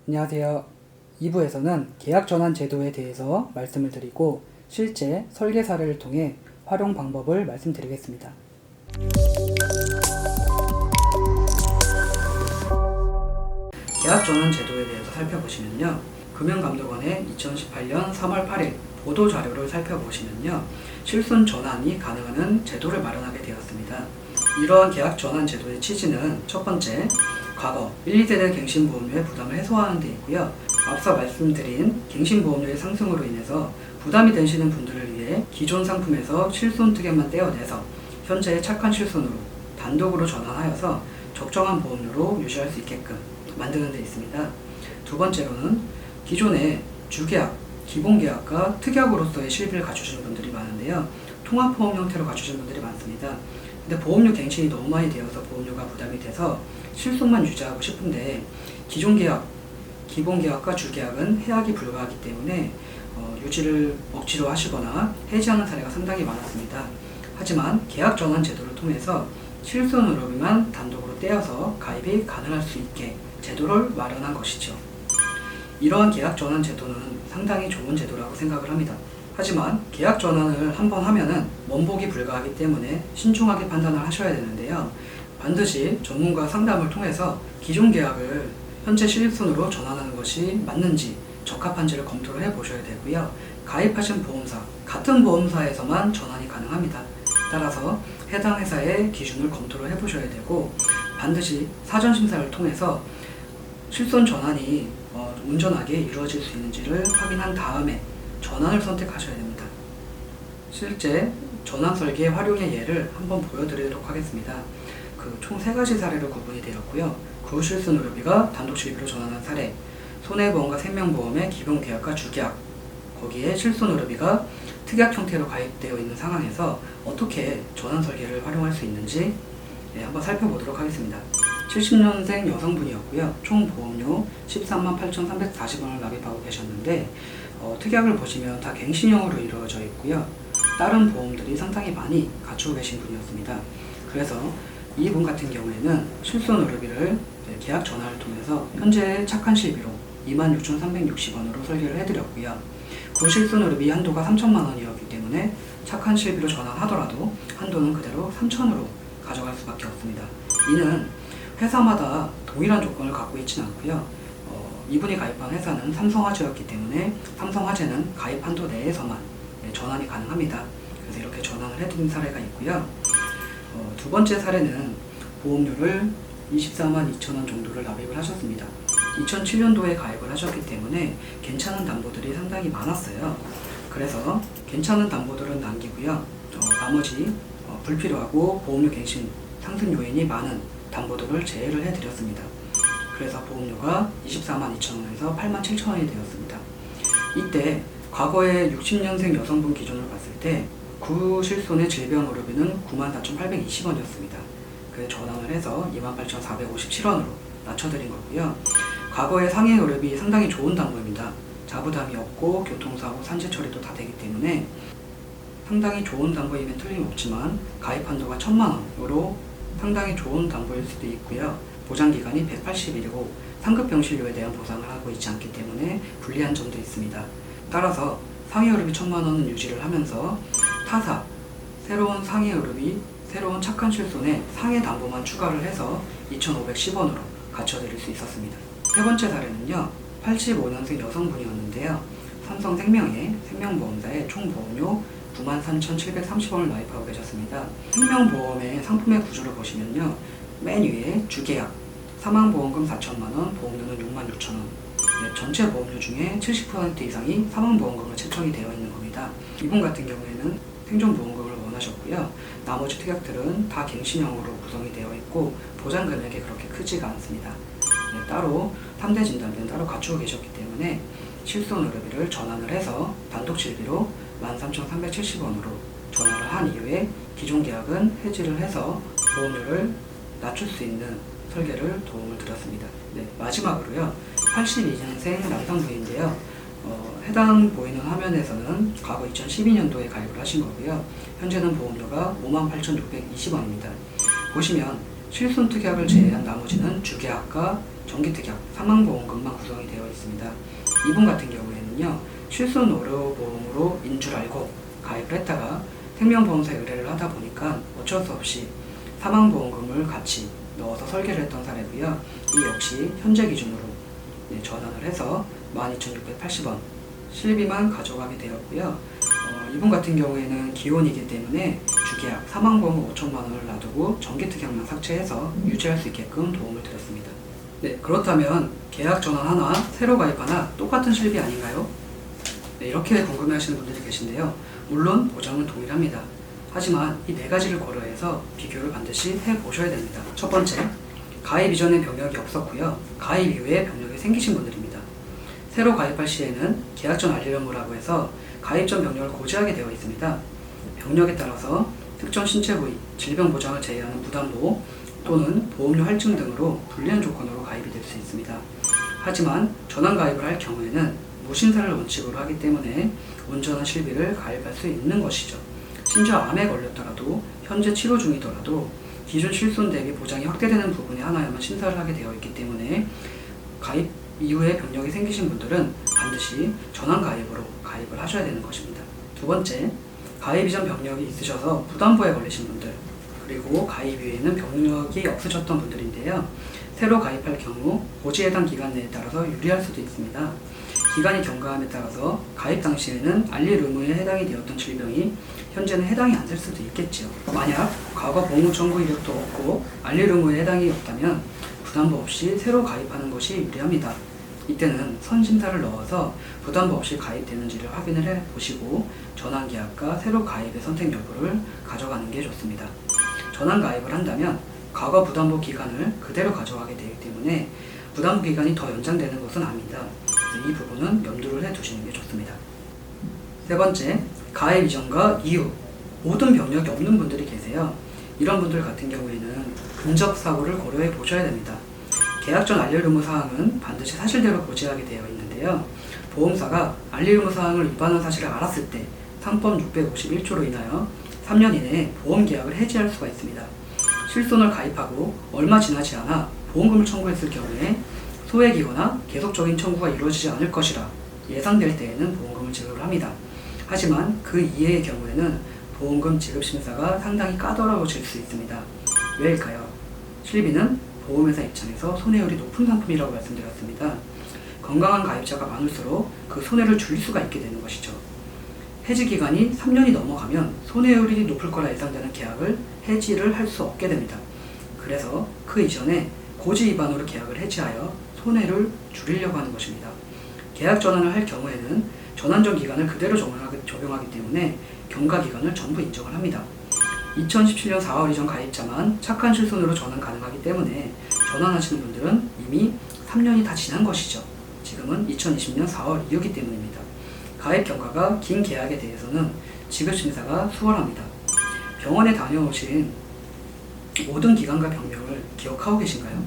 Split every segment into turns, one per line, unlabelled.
안녕하세요. 2부에서는 계약 전환 제도에 대해서 말씀을 드리고 실제 설계 사례를 통해 활용 방법을 말씀드리겠습니다. 계약 전환 제도에 대해서 살펴보시면요. 금융감독원의 2018년 3월 8일 보도 자료를 살펴보시면요. 실손 전환이 가능한 제도를 마련하게 되었습니다. 이러한 계약 전환 제도의 취지는 첫 번째, 과거 1, 2세대 갱신보험료의 부담을 해소하는 데 있고요. 앞서 말씀드린 갱신보험료의 상승으로 인해서 부담이 되시는 분들을 위해 기존 상품에서 실손 특약만 떼어내서 현재의 착한 실손으로 단독으로 전환하여서 적정한 보험료로 유지할 수 있게끔 만드는 데 있습니다. 두 번째로는 기존의 주계약, 기본계약과 특약으로서의 실비를 갖추시는 분들이 많은데요. 통합보험 형태로 갖추시는 분들이 많습니다. 근데 보험료 갱신이 너무 많이 되어서 보험료가 부담이 돼서 실손만 유지하고 싶은데 기존 계약, 기본 계약과 주계약은 해약이 불가하기 때문에 유지를 억지로 하시거나 해지하는 사례가 상당히 많았습니다. 하지만 계약 전환 제도를 통해서 실손 의료비만 단독으로 떼어서 가입이 가능할 수 있게 제도를 마련한 것이죠. 이러한 계약 전환 제도는 상당히 좋은 제도라고 생각을 합니다. 하지만 계약 전환을 한번 하면은 원복이 불가하기 때문에 신중하게 판단을 하셔야 되는데요. 반드시 전문가 상담을 통해서 기존 계약을 현재 실손으로 전환하는 것이 맞는지 적합한지를 검토를 해 보셔야 되고요. 가입하신 보험사, 같은 보험사에서만 전환이 가능합니다. 따라서 해당 회사의 기준을 검토를 해 보셔야 되고 반드시 사전 심사를 통해서 실손 전환이 온전하게 이루어질 수 있는지를 확인한 다음에 전환을 선택하셔야 됩니다. 실제 전환 설계 활용의 예를 한번 보여드리도록 하겠습니다. 총 3가지 사례로 구분이 되었고요. 구실손 의료비가 단독 실비로 전환한 사례, 손해보험과 생명보험의 기본 계약과 주계약, 거기에 실손 의료비가 특약 형태로 가입되어 있는 상황에서 어떻게 전환 설계를 활용할 수 있는지 한번 살펴보도록 하겠습니다. 70년생 여성분이었고요. 총 보험료 13만 8,340원을 납입하고 계셨는데 특약을 보시면 다 갱신형으로 이루어져 있고요. 다른 보험들이 상당히 많이 갖추고 계신 분이었습니다. 그래서 이분 같은 경우에는 실손 의료비를 계약 전환을 통해서 현재 착한 실비로 26,360원으로 설계를 해드렸고요. 구실손 의료비 한도가 3천만 원이었기 때문에 착한 실비로 전환하더라도 한도는 그대로 3천으로 가져갈 수밖에 없습니다. 이는 회사마다 동일한 조건을 갖고 있지는 않고요. 이분이 가입한 회사는 삼성화재였기 때문에 삼성화재는 가입 한도 내에서만 전환이 가능합니다. 그래서 이렇게 전환을 해드린 사례가 있고요. 두 번째 사례는 보험료를 24만 2천원 정도를 납입을 하셨습니다. 2007년도에 가입을 하셨기 때문에 괜찮은 담보들이 상당히 많았어요. 그래서 괜찮은 담보들은 남기고요. 나머지 불필요하고 보험료 갱신 상승 요인이 많은 담보들을 제외를 해드렸습니다. 그래서 보험료가 24만 2천원에서 8만 7천원이 되었습니다. 이때 과거의 60년생 여성분 기준으로 봤을 때 구실손의 질병 의료비는 94,820원이었습니다. 그래서 전환을 해서 28,457원으로 낮춰드린 거고요. 과거의 상해 의료비 상당히 좋은 담보입니다. 자부담이 없고 교통사고 산재 처리도 다 되기 때문에 상당히 좋은 담보임엔 틀림없지만 가입 한도가 1,000만 원으로 상당히 좋은 담보일 수도 있고요. 보장기간이 180일이고 상급 병실료에 대한 보상을 하고 있지 않기 때문에 불리한 점도 있습니다. 따라서 상해 의료비 1,000만 원은 유지를 하면서 타사, 새로운 상해 의료비, 새로운 착한 실손에 상해 담보만 추가를 해서 2,510원으로 갖춰드릴 수 있었습니다. 세 번째 사례는요. 85년생 여성분이었는데요. 삼성생명의 생명보험사의 총 보험료 93,730원을 납입하고 계셨습니다. 생명보험의 상품의 구조를 보시면요. 맨 위에 주계약, 사망보험금 4천만원, 보험료는 66,000원. 전체 보험료 중에 70% 이상이 사망보험금으로 책정이 되어 있는 겁니다. 이분 같은 경우에는 생존보험금을 원하셨고요. 나머지 특약들은 다 갱신형으로 구성이 되어 있고 보장 금액이 그렇게 크지가 않습니다. 따로 3대 진단비는 따로 갖추고 계셨기 때문에 실손 의료비를 전환을 해서 단독 실비로 13,370원으로 전환을 한 이후에 기존 계약은 해지를 해서 보험료를 낮출 수 있는 설계를 도움을 드렸습니다. 마지막으로요. 82년생 남성분인데요. 해당 보이는 화면에서는 과거 2012년도에 가입을 하신 거고요. 현재는 보험료가 58,620원입니다. 보시면 실손 특약을 제외한 나머지는 주계약과 정기특약, 사망보험금만 구성이 되어 있습니다. 이분 같은 경우에는요, 실손의료보험으로 인 줄 알고 가입을 했다가 생명보험사에 의뢰를 하다 보니까 어쩔 수 없이 사망보험금을 같이 넣어서 설계를 했던 사례고요. 이 역시 현재 기준으로 전환을 해서 12,680원 실비만 가져가게 되었고요. 이분 같은 경우에는 기혼이기 때문에 주계약, 사망보험금 5천만 원을 놔두고 정기특약만 삭제해서 유지할 수 있게끔 도움을 드렸습니다. 네, 그렇다면 계약 전환 하나, 새로 가입 하나 똑같은 실비 아닌가요? 네, 이렇게 궁금해하시는 분들이 계신데요. 물론 보장은 동일합니다. 하지만 이 네 가지를 고려해서 비교를 반드시 해보셔야 됩니다. 첫 번째, 가입 이전에 병력이 없었고요. 가입 이후에 병력이 생기신 분들입니다. 새로 가입할 시에는 계약 전 알릴 의무라고 해서 가입 전 병력을 고지하게 되어 있습니다. 병력에 따라서 특정 신체 부위, 질병 보장을 제외하는 부담보 또는 보험료 할증 등으로 불리한 조건으로 가입이 될 수 있습니다. 하지만 전환 가입을 할 경우에는 무신사를 원칙으로 하기 때문에 온전한 실비를 가입할 수 있는 것이죠. 심지어 암에 걸렸더라도 현재 치료 중이더라도 기존 실손 대비 보장이 확대되는 부분에 하나에만 심사를 하게 되어 있기 때문에 가입 이후에 병력이 생기신 분들은 반드시 전환 가입으로 가입을 하셔야 되는 것입니다. 두 번째, 가입 이전 병력이 있으셔서 부담부에 걸리신 분들, 그리고 가입 이후에는 병력이 없으셨던 분들인데요. 새로 가입할 경우 고지 해당 기간 내에 따라서 유리할 수도 있습니다. 기간이 경과함에 따라서 가입 당시에는 알릴 의무에 해당이 되었던 질병이 현재는 해당이 안 될 수도 있겠죠. 만약 과거 보험 청구 이력도 없고 알릴 의무에 해당이 없다면 부담부 없이 새로 가입하는 것이 유리합니다. 이때는 선심사를 넣어서 부담부 없이 가입되는지를 확인을 해보시고 전환 계약과 새로 가입의 선택 여부를 가져가는 게 좋습니다. 전환 가입을 한다면 과거 부담부 기간을 그대로 가져가게 되기 때문에 부담부 기간이 더 연장되는 것은 아닙니다. 그래서 이 부분은 염두를 해두시는 게 좋습니다. 세 번째, 가입 이전과 이후 모든 병력이 없는 분들이 계세요. 이런 분들 같은 경우에는 근접 사고를 고려해 보셔야 됩니다. 계약 전 알릴 의무 사항은 반드시 사실대로 고지하게 되어 있는데요. 보험사가 알릴 의무 사항을 위반한 사실을 알았을 때 상법 651조로 인하여 3년 이내에 보험 계약을 해지할 수가 있습니다. 실손을 가입하고 얼마 지나지 않아 보험금을 청구했을 경우에 소액이거나 계속적인 청구가 이루어지지 않을 것이라 예상될 때에는 보험금을 지급을 합니다. 하지만 그 이외의 경우에는 보험금 지급 심사가 상당히 까다로워질 수 있습니다. 왜일까요? 실비는 보험회사 입장에서 손해율이 높은 상품이라고 말씀드렸습니다. 건강한 가입자가 많을수록 그 손해를 줄일 수가 있게 되는 것이죠. 해지 기간이 3년이 넘어가면 손해율이 높을 거라 예상되는 계약을 해지를 할 수 없게 됩니다. 그래서 그 이전에 고지 위반으로 계약을 해지하여 손해를 줄이려고 하는 것입니다. 계약 전환을 할 경우에는 전환 전 기간을 그대로 적용하기 때문에 경과 기간을 전부 인정을 합니다. 2017년 4월 이전 가입자만 착한 실손으로 전환 가능하기 때문에 전환하시는 분들은 이미 3년이 다 지난 것이죠. 지금은 2020년 4월 이후이기 때문입니다. 가입 경과가 긴 계약에 대해서는 지급 심사가 수월합니다. 병원에 다녀오신 모든 기간과 병명을 기억하고 계신가요?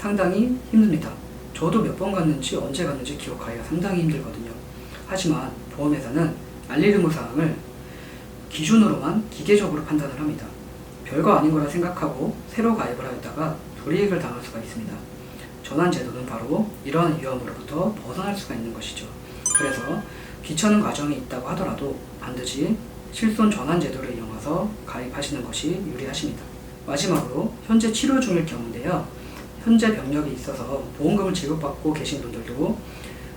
상당히 힘듭니다. 저도 몇 번 갔는지 언제 갔는지 기억하기가 상당히 힘들거든요. 하지만 보험회사는 알릴 의무 사항을 기준으로만 기계적으로 판단을 합니다. 별거 아닌 거라 생각하고 새로 가입을 하였다가 불이익을 당할 수가 있습니다. 전환 제도는 바로 이러한 위험으로부터 벗어날 수가 있는 것이죠. 그래서 귀찮은 과정이 있다고 하더라도 반드시 실손 전환 제도를 이용해서 가입하시는 것이 유리하십니다. 마지막으로 현재 치료 중일 경우인데요. 현재 병력이 있어서 보험금을 지급받고 계신 분들도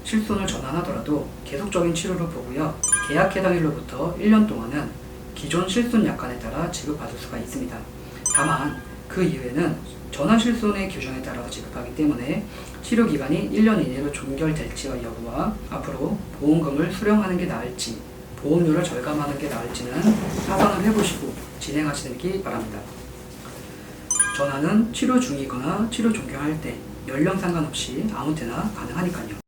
실손을 전환하더라도 계속적인 치료를 보고요. 계약 해당일로부터 1년 동안은 기존 실손 약관에 따라 지급받을 수가 있습니다. 다만 그 이후에는 전환 실손의 규정에 따라서 지급하기 때문에 치료 기간이 1년 이내로 종결될지와 여부와 앞으로 보험금을 수령하는 게 나을지 보험료를 절감하는 게 나을지는 사전을 해보시고 진행하시기 바랍니다. 전환은 치료 중이거나 치료 종결할 때 연령 상관없이 아무 때나 가능하니까요.